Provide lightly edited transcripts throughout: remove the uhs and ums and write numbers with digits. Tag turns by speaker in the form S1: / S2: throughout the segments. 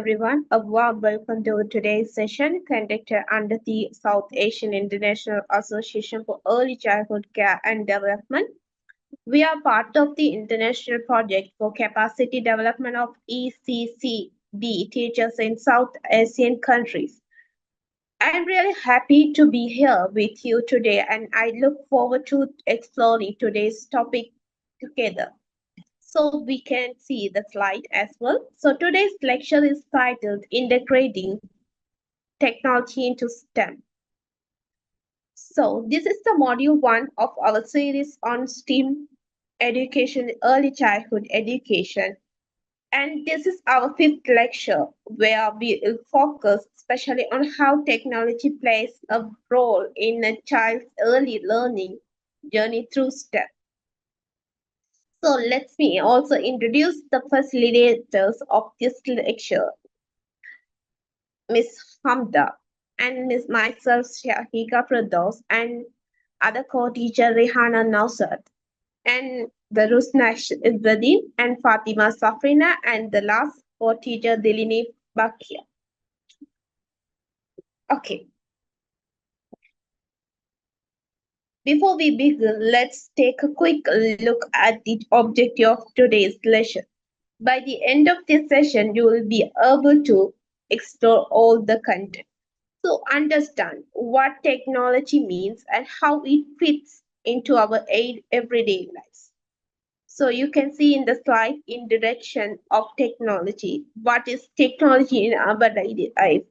S1: everyone. A warm welcome to today's session conducted under the South Asian International Association for Early Childhood Care and Development. We are part of the international project for capacity development of ECCD teachers in South Asian countries. I'm really happy to be here with you today and I look forward to exploring today's topic together. So we can see the slide as well. So today's lecture is titled Integrating Technology into STEM. So this is the module 1 of our series on STEM education, early childhood education. And this is our fifth lecture where we will focus especially on how technology plays a role in a child's early learning journey through STEM. So let me also introduce the facilitators of this lecture, Ms. Hamda and Ms. myself, Shahika Prados, and other co-teacher Rehana Nausat, and the Rusna Izzadin and Fatima Safrina, and the last co-teacher Dilini Bakia. Okay, before we begin, let's take a quick look at the objective of today's lesson. By the end of this session, you will be able to explore all the content. So understand what technology means and how it fits into our everyday lives. So you can see in the slide introduction of technology. What is technology in our daily life?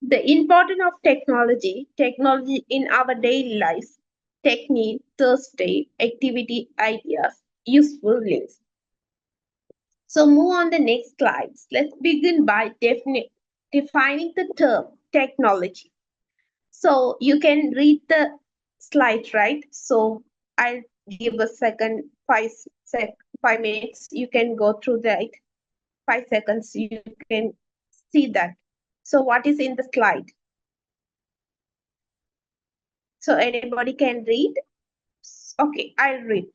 S1: The importance of technology in our daily lives, technique, Thursday, activity, ideas, useful links. So move on the next slides. Let's begin by defining the term technology. So you can read the slide, right? So I'll give a second, 5 minutes. You can go through that 5 seconds. You can see that. So what is in the slide? So anybody can read? Okay, I'll read.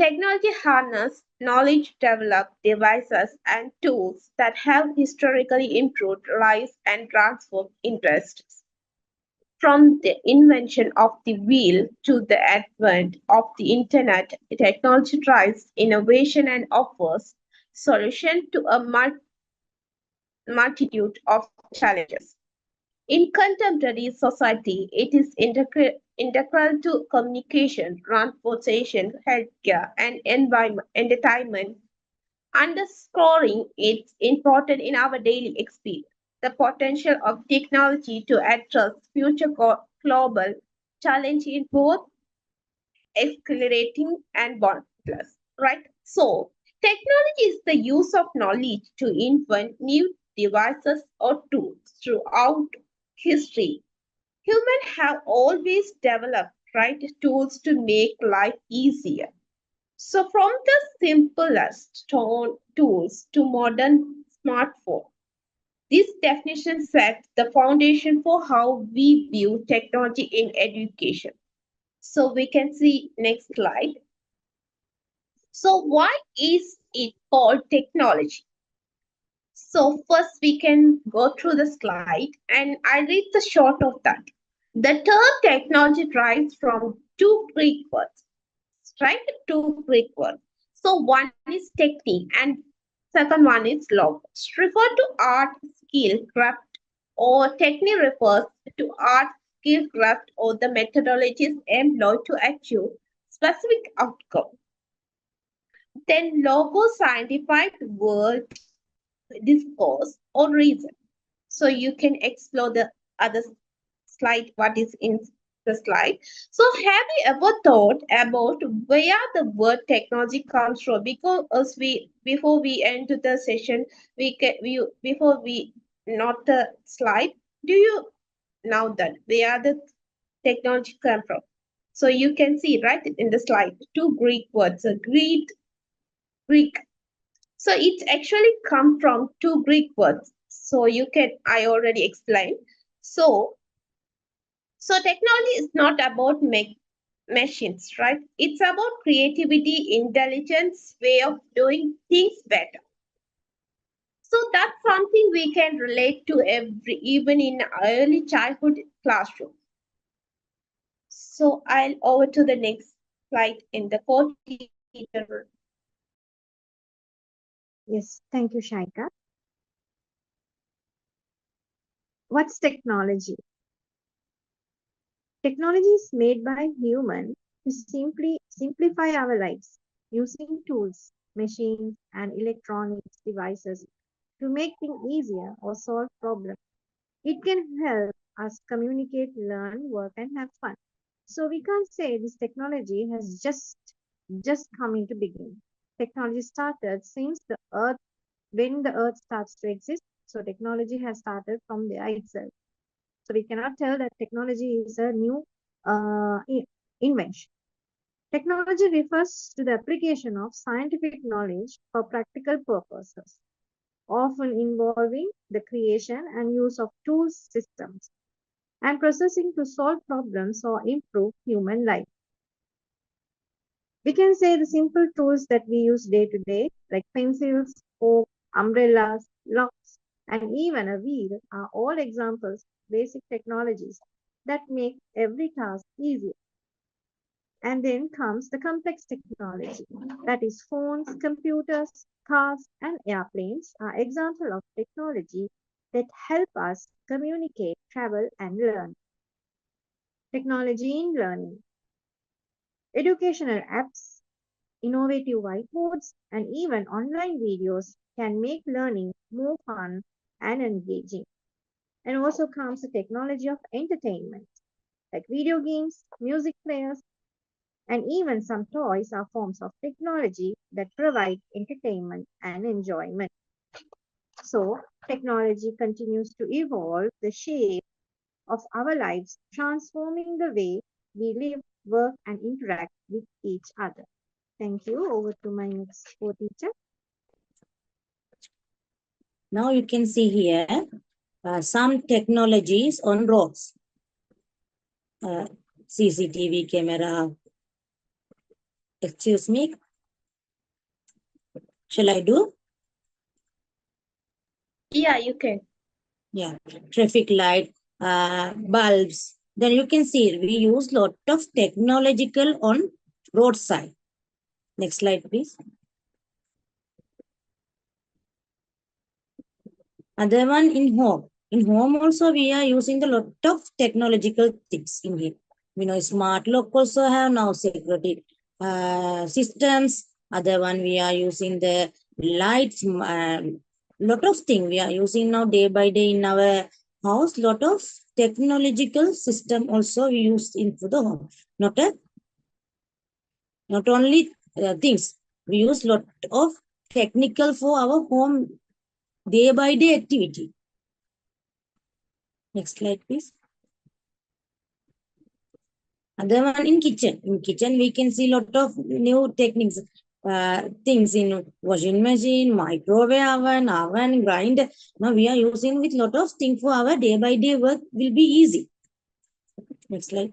S1: Technology harness knowledge develop devices and tools that have historically improved lives and transformed interests. From the invention of the wheel to the advent of the internet, technology drives innovation and offers solutions to a multitude of challenges. In contemporary society, it is integral to communication, transportation, healthcare, and entertainment, underscoring its importance in our daily experience. The potential of technology to address future global challenge in both accelerating and boundless, right? So, technology is the use of knowledge to invent new devices or tools throughout history. Humans have always developed right tools to make life easier. So from the simplest stone tools to modern smartphone, this definition sets the foundation for how we view technology in education. So we can see next slide. So why is it called technology? So first we can go through the slide and I read the short of that. The term technology derives from two Greek words, right? Two Greek words. So one is technique and second one is logos. Refer to art, skill, craft, or technique refers to art, skill, craft, or the methodologies employed to achieve specific outcome. Then logo scientific word discourse or reason. So you can explore the other slide, what is in the slide. So have you ever thought about where the word technology comes from? Because we before we enter the session, before we not the slide, do you know that where the technology come from? So you can see right in the slide two Greek words, a Greek. So it actually come from two Greek words. So you can I already explained. So technology is not about machines, right? It's about creativity, intelligence, way of doing things better. So that's something we can relate to every even in early childhood classroom. So I'll over to the next slide in the co-teacher.
S2: Yes, thank you, Shaika. What's technology? Technology is made by humans to simply simplify our lives using tools, machines, and electronics devices to make things easier or solve problems. It can help us communicate, learn, work, and have fun. So we can't say this technology has just come into being. Technology started since the earth when the earth starts to exist. So technology has started from there itself. So we cannot tell that technology is a new invention. Technology refers to the application of scientific knowledge for practical purposes, often involving the creation and use of tools, systems, and processing to solve problems or improve human life. We can say the simple tools that we use day to day, like pencils, fork, umbrellas, locks, and even a wheel, are all examples of basic technologies that make every task easier. And then comes the complex technology, that is, phones, computers, cars, and airplanes are examples of technology that help us communicate, travel, and learn. Technology in learning, educational apps, innovative whiteboards, and even online videos can make learning more fun and engaging. And also comes the technology of entertainment, like video games, music players, and even some toys are forms of technology that provide entertainment and enjoyment. So, technology continues to evolve the shape of our lives, transforming the way we live, work, and interact with each other. Thank you. Over to my next co-teacher.
S3: Now you can see here some technologies on roads. Uh, CCTV camera. Excuse me. Shall I do?
S1: Yeah, you can.
S3: Yeah. Traffic light, bulbs. Then you can see we use lot of technological on roadside. Next slide, please. Other one in home. In home also we are using the lot of technological things in here. We know smart lock also have now security systems. Other one we are using the lights. Lot of things we are using now day by day in our house. Lot of technological system also we use in for the home. Not only things. We use lot of technical for our home day by day activity. Next slide, please. Other one in kitchen. In kitchen, we can see lot of new techniques, things in washing machine, microwave oven, grinder. Now we are using with lot of things for our day by day work will be easy. Next slide.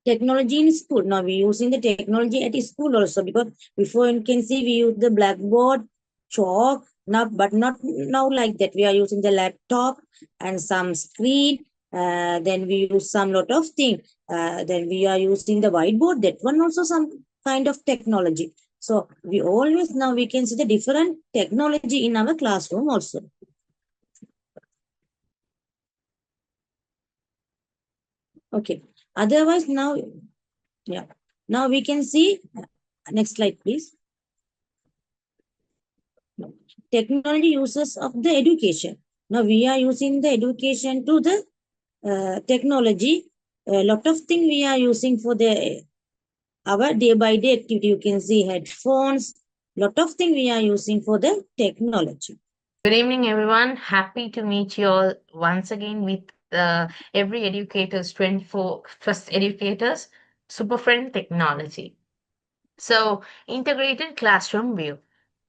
S3: Technology in school. Now we're using the technology at school also because before you can see we use the blackboard, chalk, now but not now like that. We are using the laptop and some screen. Then we use some lot of thing. Then we are using the whiteboard. That one also some kind of technology. So we always now we can see the different technology in our classroom also. Okay. Otherwise now, yeah. Now we can see. Next slide, please. Technology uses of the education. Now we are using the education to the technology. A lot of things we are using for the our day by day activity. You can see headphones. Lot of things we are using for the technology.
S4: Good evening, everyone. Happy to meet you all once again with every educator's 24 Trust Educators Super Friend Technology. So, integrated classroom view.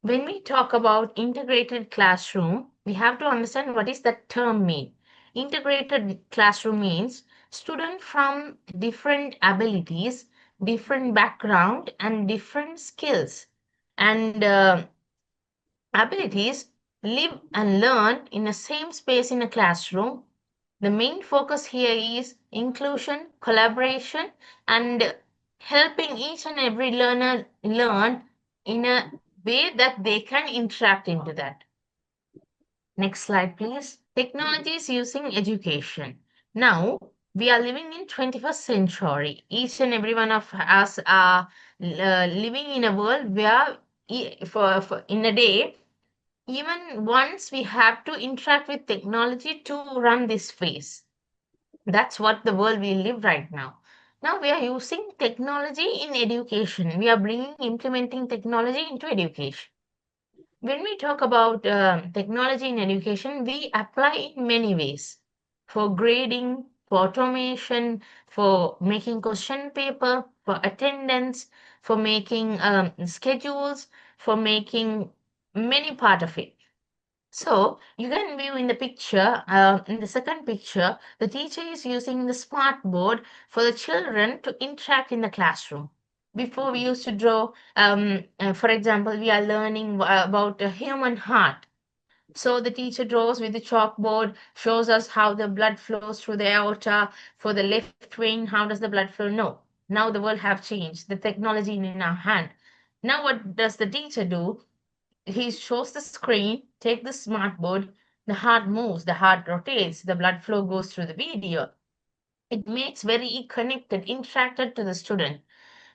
S4: When we talk about integrated classroom, we have to understand what is that term mean. Integrated classroom means student from different abilities, different background, and different skills and abilities live and learn in the same space in a classroom. The main focus here is inclusion, collaboration, and helping each and every learner learn in a way that they can interact into that. Next slide, please. Technology is using education. Now, we are living in 21st century. Each and every one of us are living in a world where for in a day, even once we have to interact with technology to run this phase. That's what the world we live right now. Now we are using technology in education. We are implementing technology into education. When we talk about technology in education, we apply in many ways for grading, for automation, for making question paper, for attendance, for making schedules, for making many part of it. So you can view in the picture, in the second picture, the teacher is using the smart board for the children to interact in the classroom. Before we used to draw, for example, we are learning about the human heart. So the teacher draws with the chalkboard, shows us how the blood flows through the aorta. For the left vein, how does the blood flow? No. Now the world have changed. The technology in our hand. Now what does the teacher do? He shows the screen, take the smart board, the heart moves, the heart rotates, the blood flow goes through the video. It makes very connected, interacted to the student.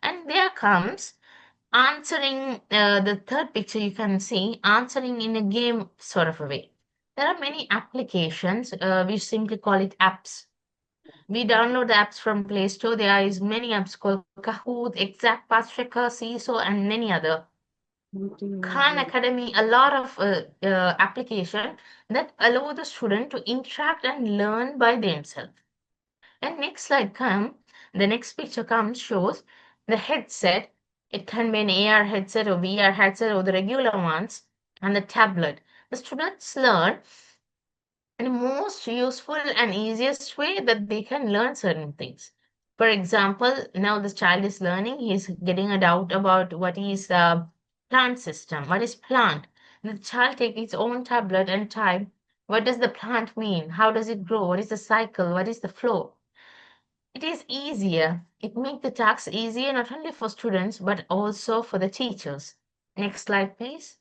S4: And there comes answering the third picture you can see, answering in a game sort of a way. There are many applications, we simply call it apps. We download the apps from Play Store. There is many apps called Kahoot, Exact Path Checker, Seesaw, and many other. Khan Academy, a lot of application that allow the student to interact and learn by themselves. And next slide come, the next picture comes shows the headset. It can be an AR headset or VR headset or the regular ones and the tablet. The students learn in the most useful and easiest way that they can learn certain things. For example, now the child is learning, he's getting a doubt about what is plant system, what is plant. The child take his own tablet and type, what does the plant mean? How does it grow? What is the cycle? What is the flow? It is easier. It makes the task easier not only for students but also for the teachers. Next slide, please.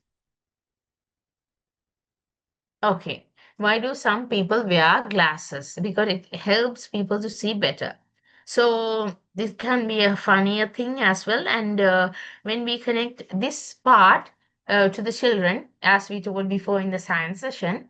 S4: Okay. Why do some people wear glasses? Because it helps people to see better. So this can be a funnier thing as well. And when we connect this part to the children, as we told before in the science session,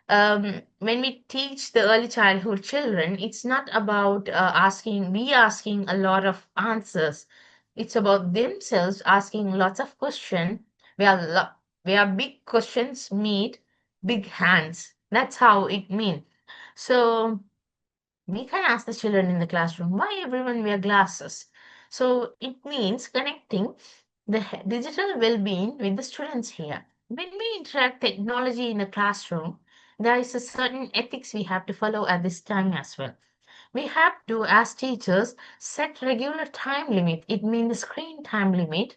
S4: when we teach the early childhood children, it's not about asking a lot of answers. It's about themselves asking lots of questions where big questions meet big hands. That's how it means. So we can ask the children in the classroom, why everyone wear glasses? So it means connecting the digital well-being with the students here. When we interact technology in the classroom, there is a certain ethics we have to follow at this time as well. We have to, as teachers, set regular time limit. It means the screen time limit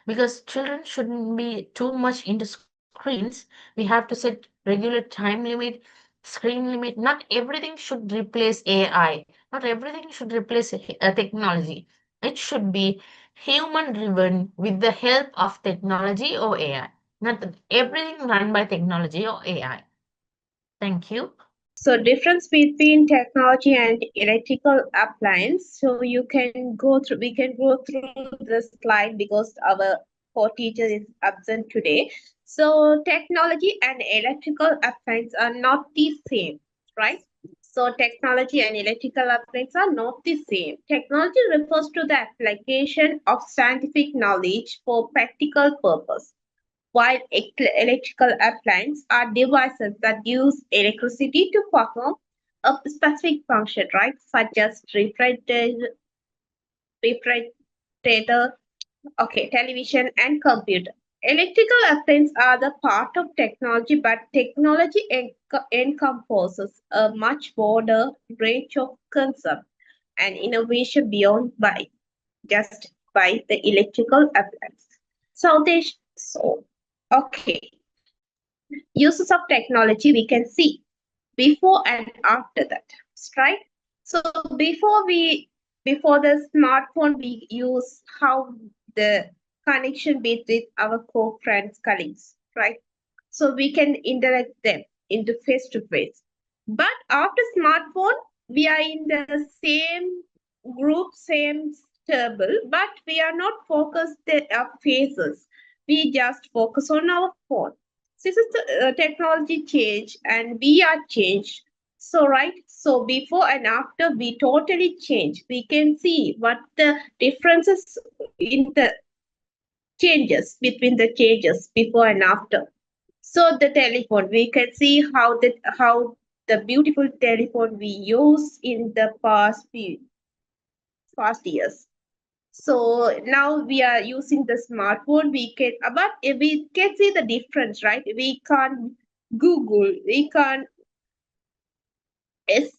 S4: because children shouldn't be too much into screens. We have to set regular time limit, screen limit. Not everything should replace AI. Not everything should replace technology. It should be human driven with the help of technology or AI. Not everything run by technology or AI. Thank you.
S1: So difference between technology and electrical appliance. So we can go through the slide because our co-teacher is absent today. So technology and electrical appliance are not the same, right? So technology and electrical appliance are not the same. Technology refers to the application of scientific knowledge for practical purpose, while electrical appliances are devices that use electricity to perform a specific function, right? Such as refrigerator, okay, television, and computer. Electrical appliances are the part of technology, but technology encompasses a much broader range of concepts and innovation beyond by just by the electrical appliance. So okay, uses of technology we can see before and after that, right? So before the smartphone we use how the connection between our co-friends, colleagues, right? So we can interact them into face to face. But after smartphone, we are in the same group, same table, but we are not focused on our faces. We just focus on our phone. This is the technology change, and we are changed. So right, so before and after we totally change. We can see what the differences in the changes between the changes before and after. So the telephone, we can see how the beautiful telephone we use in the past years. So now we are using the smartphone. But we can see the difference, right? We can't Google, we can't s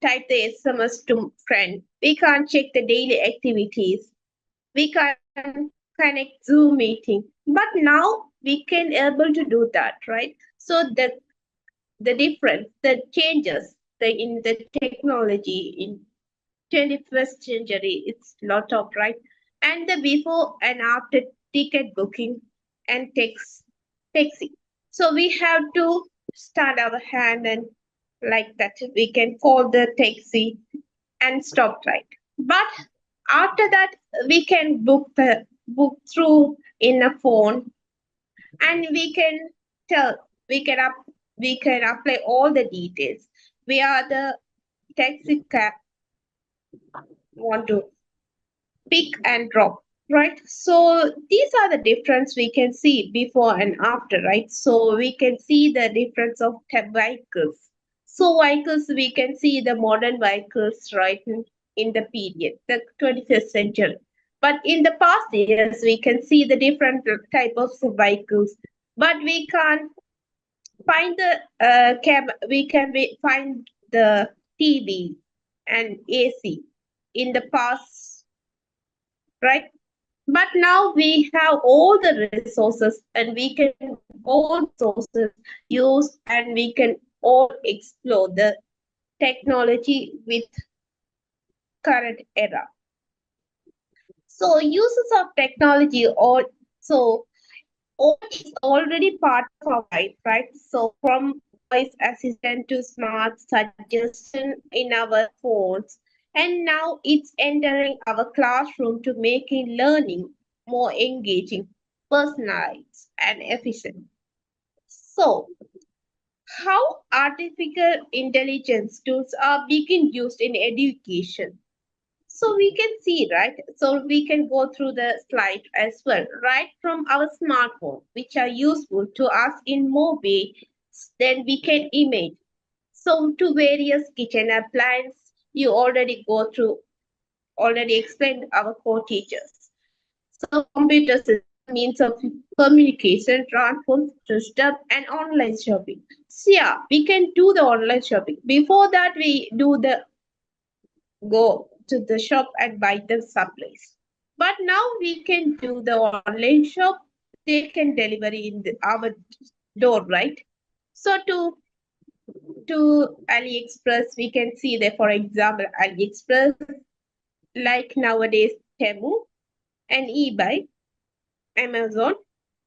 S1: type the SMS to friend. We can't check the daily activities. We can connect Zoom meeting. But now we can able to do that, right? So the difference, the changes in the technology in 21st century, it's lot of, right? And the before and after ticket booking and taxi. So we have to stand our hand and like that we can call the taxi and stop, right? But after that we can book through in a phone, and we can tell we can apply all the details. We are the taxi cab want to pick and drop, right? So these are the difference we can see before and after, right? So we can see the difference of vehicles. So vehicles, we can see the modern vehicles, right, in the period, the 21st century. But in the past years, we can see the different type of vehicles. But we can't find the find the TV and AC in the past, right? But now we have all the resources, and we can all resources use, and we can all explore the technology with current era. So uses of technology or so all is already part of our life, right? So from voice assistant to smart suggestion in our phones, and now it's entering our classroom to making learning more engaging, personalized, and efficient. So, how artificial intelligence tools are being used in education? So we can see, right? So we can go through the slide as well, right from our smartphone, which are useful to us in more ways than we can imagine. So to various kitchen appliances, you already go through, already explained our core teachers. So computer system, means of communication, transport system, and online shopping. So yeah, we can do the online shopping. Before that, we do the go to the shop and buy the supplies. But now we can do the online shop. They can deliver in our door, right? So to AliExpress, we can see that, for example, AliExpress, like nowadays Temu and eBay, Amazon,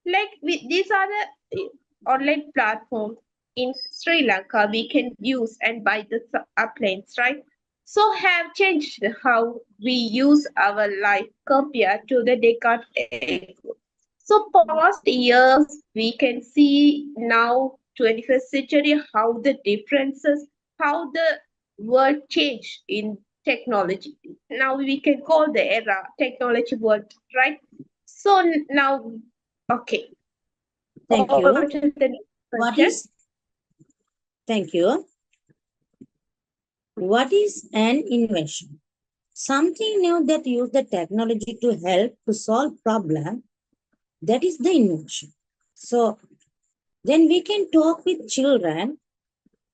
S1: like these are the online platforms in Sri Lanka we can use and buy the appliance, right? So have changed how we use our life compared to the decade ago. So past years we can see now 21st century how the differences, how the world changed in technology. Now we can call the era technology world, right? So now, okay,
S3: Thank
S1: over
S3: you.
S1: to the next
S3: What
S1: question.
S3: is, thank you. What is an invention? Something new that use the technology to help to solve problem. That is the invention. So then we can talk with children.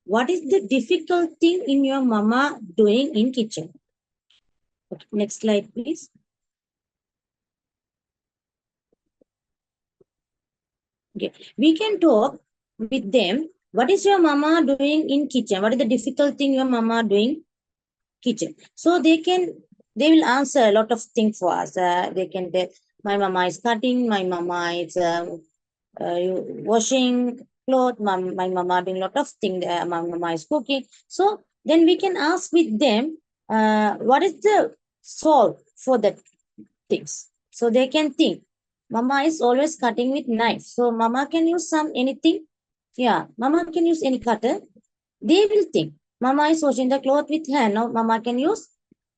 S3: What is the difficult thing in your mama doing in kitchen? Okay, next slide, please. Okay. We can talk with them. What is your mama doing in kitchen? What is the difficult thing your mama doing kitchen? So they will answer a lot of things for us. They can tell, my mama is cutting, my mama is washing clothes, my mama doing a lot of things, my mama is cooking. So then we can ask with them, what is the solve for that things. So they can think, mama is always cutting with knife. So mama can use some anything. Yeah, mama can use any cutter. They will think, mama is washing the cloth with hand. Now mama can use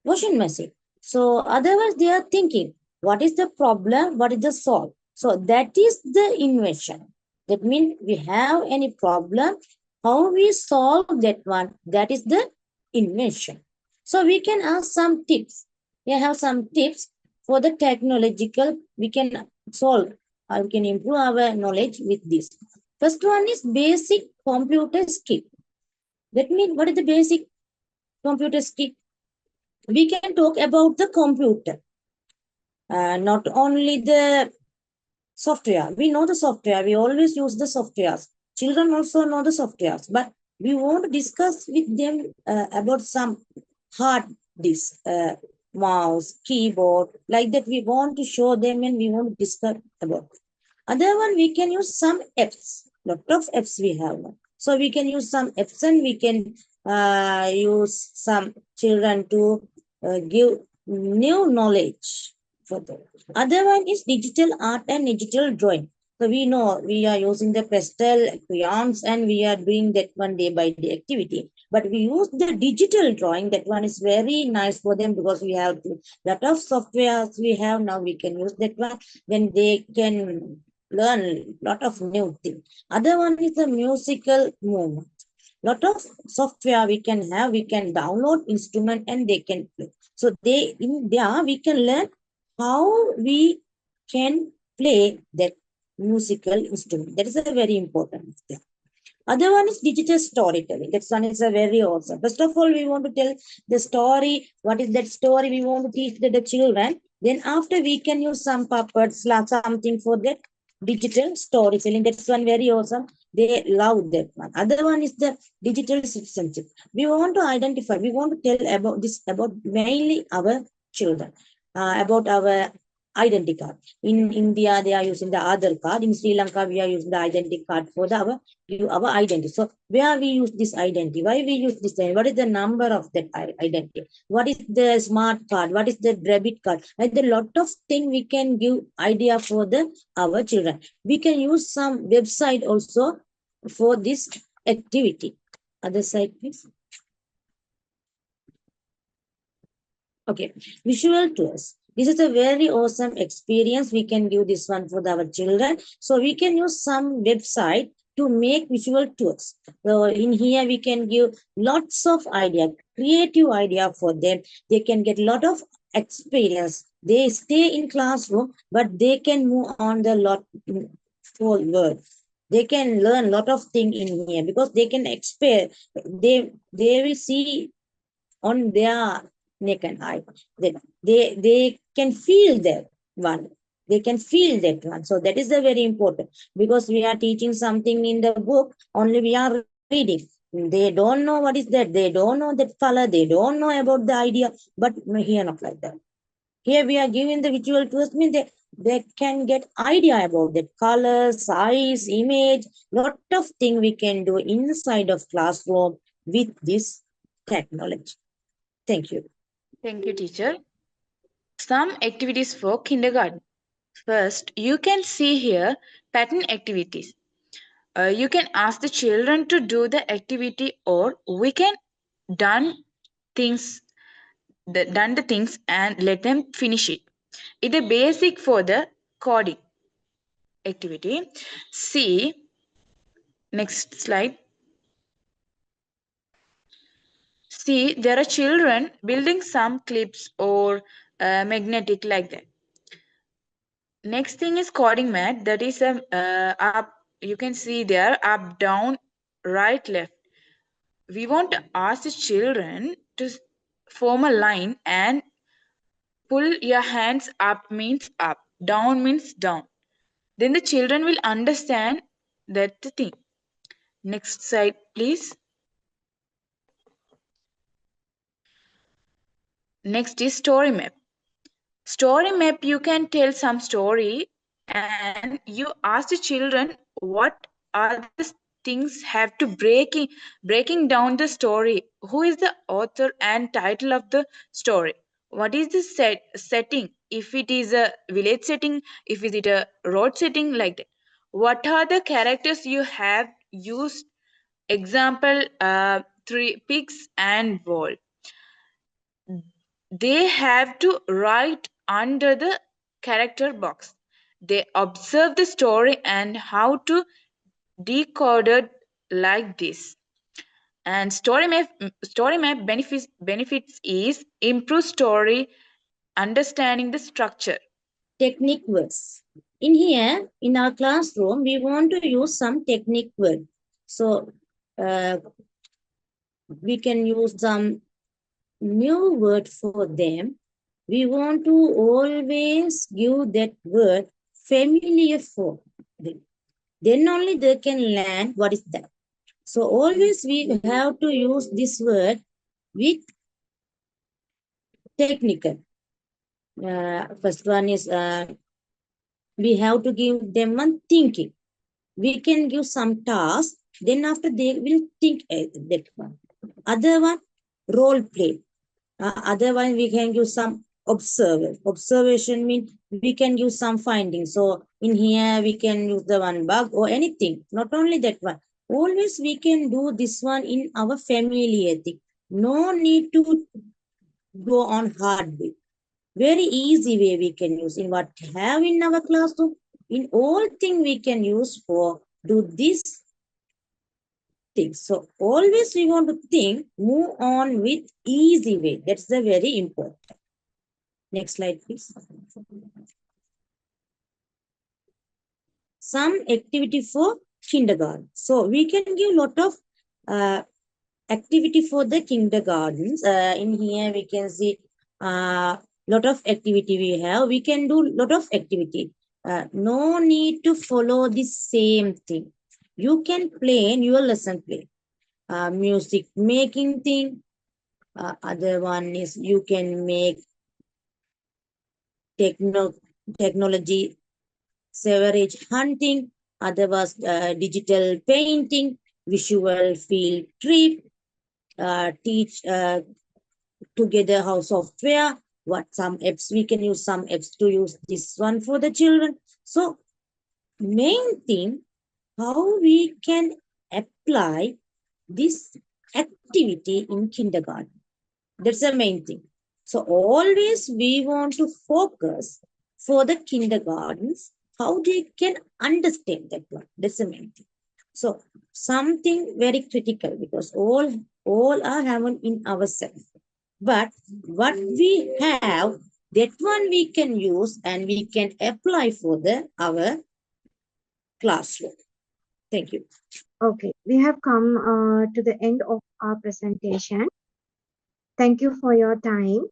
S3: washing machine. So otherwise they are thinking, what is the problem? What is the solve? So that is the invention. That means we have any problem, how we solve that one. That is the invention. So we can ask some tips. We have some tips for the technological. We can solve. We can improve our knowledge with this. First one is basic computer skill. That means what is the basic computer skill? We can talk about the computer, not only the software. We know the software. We always use the softwares. Children also know the softwares, but we want to discuss with them about some hard disk, mouse, keyboard, like that. We want to show them and we want to discuss about. Other one, we can use some apps. Lot of apps we have now. So we can use some apps and we can use some children to give new knowledge for them. Other one is digital art and digital drawing. So we know we are using the pastel crayons and we are doing that one day by day activity. But we use the digital drawing. That one is very nice for them because we have lot of softwares we have now. We can use that one. Then they can learn lot of new things. Other one is the musical movement. Lot of software we can have. We can download instrument and they can play. So they in there we can learn how we can play that musical instrument. That is a very important thing. Other one is digital storytelling. That one is a very awesome. First of all, we want to tell the story. What is that story we want to teach the children? Then after we can use some puppets, something for that digital storytelling. That's one very awesome. They love that one. Other one is the digital citizenship. We want to identify. We want to tell about this about mainly our children, about our identity card. In India, they are using the Aadhaar card. In Sri Lanka, we are using the identity card for our identity. So where we use this identity? Why we use this? What is the number of that identity? What is the smart card? What is the debit card? Like the lot of thing we can give idea for the our children. We can use some website also for this activity. Other side, please. Okay, visual tours. This is a very awesome experience. We can give this one for our children. So we can use some website to make visual tours. So in here we can give lots of idea, creative idea for them. They can get a lot of experience. They stay in classroom, but they can move on the lot for world. They can learn a lot of things in here because they can expect. They will see on their neck and eye. They can feel that one. They can feel that one. So that is the very important because we are teaching something in the book, only we are reading. They don't know what is that. They don't know that color. They don't know about the idea. But here not like that. Here we are giving the visual tools, mean they can get idea about the color, size, image, lot of thing we can do inside of classroom with this technology. Thank you.
S5: Thank you, teacher. Some activities for kindergarten. First, you can see here pattern activities. You can ask the children to do the activity, or we can done things, done the things and let them finish it. It's a basic for the coding activity. See, next slide. See, there are children building some clips or magnetic like that. Next thing is coding mat. That is a up. You can see there up, down, right, left. We want to ask the children to form a line and pull your hands up means up, down means down. Then the children will understand that thing. Next slide, please. Next is story map. Story map, you can tell some story and you ask the children what are the things have to breaking down the story. Who is the author and title of the story? What is the setting? If it is a village setting, if is it a road setting, like that. What are the characters you have used? Example, three pigs and wolf. They have to write under the character box. They observe the story and how to decode it like this. And story map benefits is improve story understanding the structure.
S3: Technique words. In here, in our classroom, we want to use some technique word. So uh, we can use some new word for them. We want to always give that word familiar for them. Then only they can learn what is that. So always we have to use this word with technical. First one is we have to give them one thinking. We can give some task, then after they will think that one. Other one, role play. Other one, we can give some observation means we can use some findings. So in here we can use the one bug or anything, not only that one. Always we can do this one in our familiar thing. No need to go on hard way. Very easy way we can use in what we have in our classroom. In all thing we can use for do this thing. So always we want to think, move on with easy way. That's the very important. Next slide, please. Some activity for kindergarten. So we can give lot of activity for the kindergartens. In here we can see lot of activity we have. We can do lot of activity. No need to follow the same thing. You can play in your lesson play. Music making thing. Other one is you can make technology sewerage hunting. Other was digital painting, visual field trip, teach together how software, what some apps we can use, some apps to use this one for the children. So main thing, how we can apply this activity in kindergarten. That's the main thing. So always we want to focus for the kindergartens, how they can understand that one. That's the main thing. So something very critical because all are having in ourselves. But what we have, that one we can use and we can apply for our classroom. Thank you.
S2: Okay, we have come to the end of our presentation. Thank you for your time.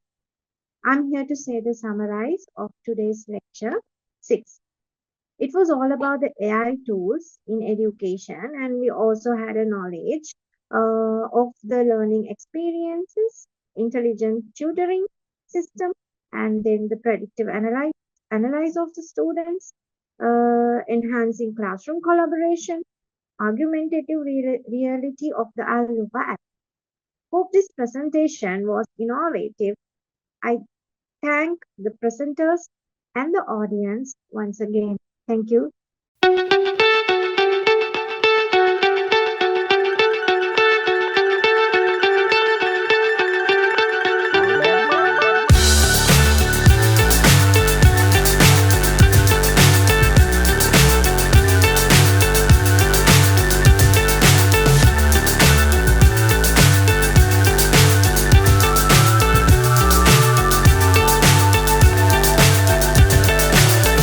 S2: I'm here to say the summarize of today's lecture 6. It was all about the AI tools in education, and we also had a knowledge of the learning experiences, intelligent tutoring system, and then the predictive analyze of the students, enhancing classroom collaboration, argumentative reality of the Alupa app. Hope this presentation was innovative. I thank the presenters and the audience once again. Thank you.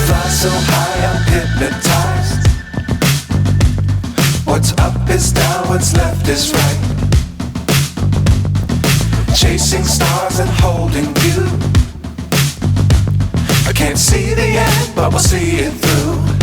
S6: Fly so high, I'm hypnotized. What's up is down, what's left is right. Chasing stars and holding you. I can't see the end, but we'll see it through.